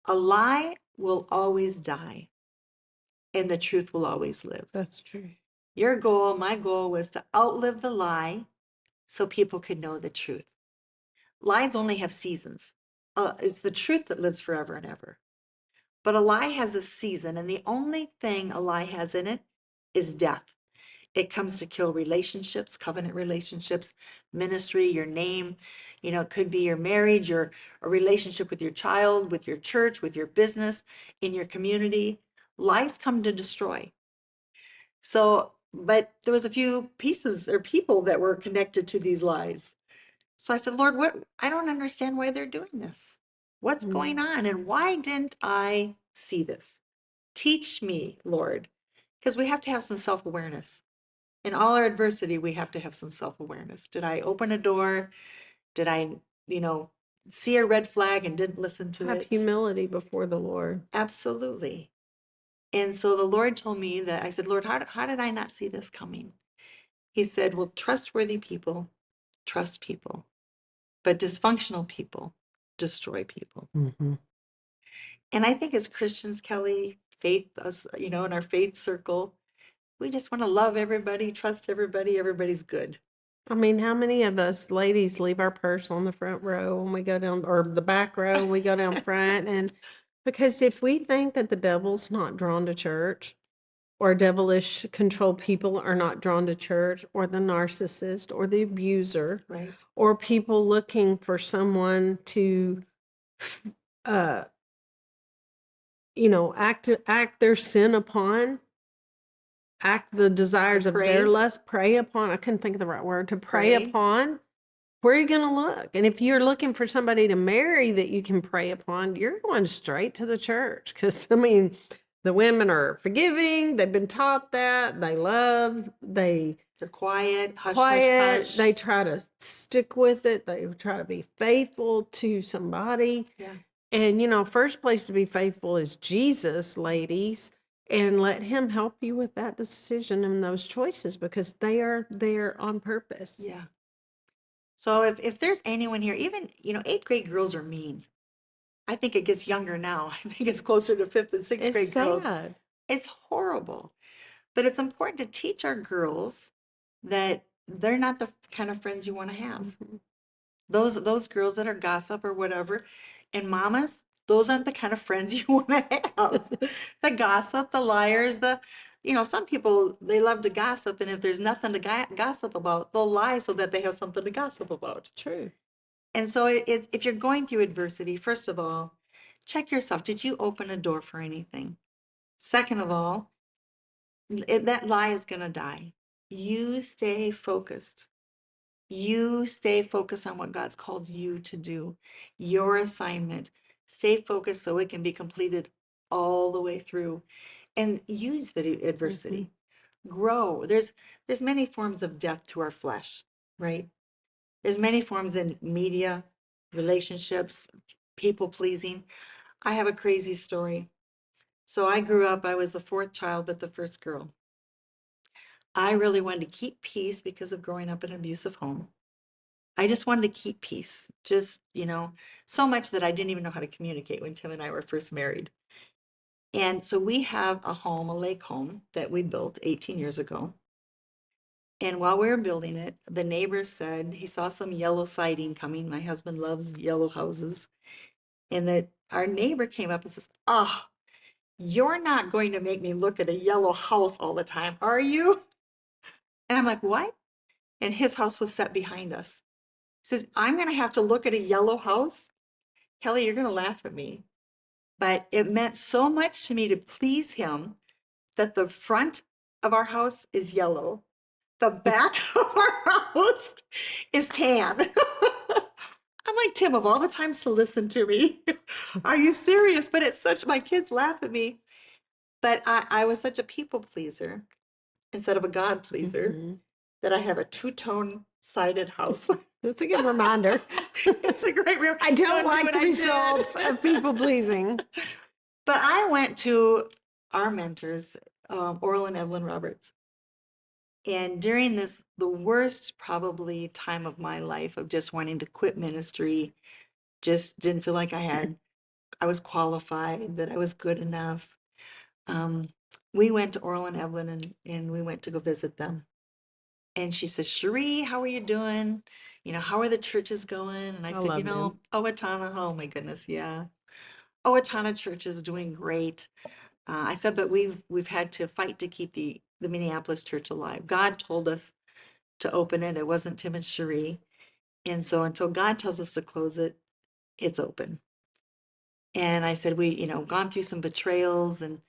A lie will always die, and the truth will always live. That's true. Your goal, my goal, was to outlive the lie so people could know the truth. Lies only have seasons. It's the truth that lives forever and ever. But a lie has a season, and the only thing a lie has in it is death. It comes to kill relationships, covenant relationships, ministry, your name. It could be your marriage, your a relationship with your child, with your church, with your business, in your community. Lies come to destroy. So, but there was a few pieces or people that were connected to these lies. So I said, Lord, I don't understand why they're doing this. What's going on? And why didn't I see this? Teach me, Lord, because we have to have some self-awareness. In all our adversity, we have to have some self-awareness. Did I open a door? Did I, see a red flag and didn't listen to Have it? humility before the Lord. Absolutely. And so the Lord told me that, I said, Lord, how did I not see this coming? He said, well, trustworthy people trust people, but dysfunctional people destroy people. Mm-hmm. And I think as Christians, Kelly, faith, us, in our faith circle, we just want to love everybody, trust everybody, everybody's good. I mean, how many of us ladies leave our purse on the front row when we go down, or the back row when we go down front? And because if we think that the devil's not drawn to church, or devilish controlled people are not drawn to church, or the narcissist, or the abuser, Right. or people looking for someone to, uh, act their sin upon, act the desires of their lust, prey upon. I couldn't think of the right word, to prey upon. Where are you going to look? And if you're looking for somebody to marry that you can prey upon, you're going straight to the church. Because, I mean, the women are forgiving. They've been taught that. They love. They're quiet, hush, quiet. hush, hush. They try to stick with it. They try to be faithful to somebody. Yeah. And, first place to be faithful is Jesus, ladies. And let him help you with that decision and those choices, because they are there on purpose. Yeah. So if there's anyone here, even, 8th grade girls are mean. I think it gets younger now. I think it's closer to 5th and 6th grade girls. Sad. It's horrible. But it's important to teach our girls that they're not the kind of friends you want to have. Mm-hmm. Those girls that are gossip or whatever. And mamas, those aren't the kind of friends you want to have. The gossip, the liars, some people, they love to gossip. And if there's nothing to gossip about, they'll lie so that they have something to gossip about. True. And so if you're going through adversity, first of all, check yourself. Did you open a door for anything? Second of all, that lie is going to die. You stay focused. You stay focused on what God's called you to do, your assignment. Stay focused so it can be completed all the way through, and use the adversity. Grow. There's many forms of death to our flesh, right? There's many forms in media, relationships, people pleasing. I have a crazy story. So I grew up, I was the fourth child, but the first girl. I really wanted to keep peace because of growing up in an abusive home. I just wanted to keep peace, just, so much that I didn't even know how to communicate when Tim and I were first married. And so we have a home, a lake home that we built 18 years ago. And while we were building it, the neighbor said he saw some yellow siding coming. My husband loves yellow houses. And that our neighbor came up and says, "Oh, you're not going to make me look at a yellow house all the time, are you?" And I'm like, "What?" And his house was set behind us. He says, "I'm going to have to look at a yellow house?" Kelly, you're going to laugh at me. But it meant so much to me to please him that the front of our house is yellow. The back of our house is tan. I'm like, Tim, of all the times to listen to me, are you serious? But it's such, my kids laugh at me. But I was such a people pleaser instead of a God pleaser that I have a two-tone sided house. That's a good reminder. It's a great reminder. I don't like the results of people pleasing. But I went to our mentors, Oral and Evelyn Roberts. And during the worst probably time of my life of just wanting to quit ministry, just didn't feel like I had I was qualified, that I was good enough. Um, we went to Oral and Evelyn, and we went to go visit them. And she says, Cherrié, how are you doing? How are the churches going? And I I said, love them. Owatonna, oh my goodness, yeah. Owatonna Church is doing great. I said, but we've had to fight to keep the Minneapolis church alive. God told us to open it. It wasn't Tim and Cherrié. And so until God tells us to close it, it's open. And I said, we, gone through some betrayals, and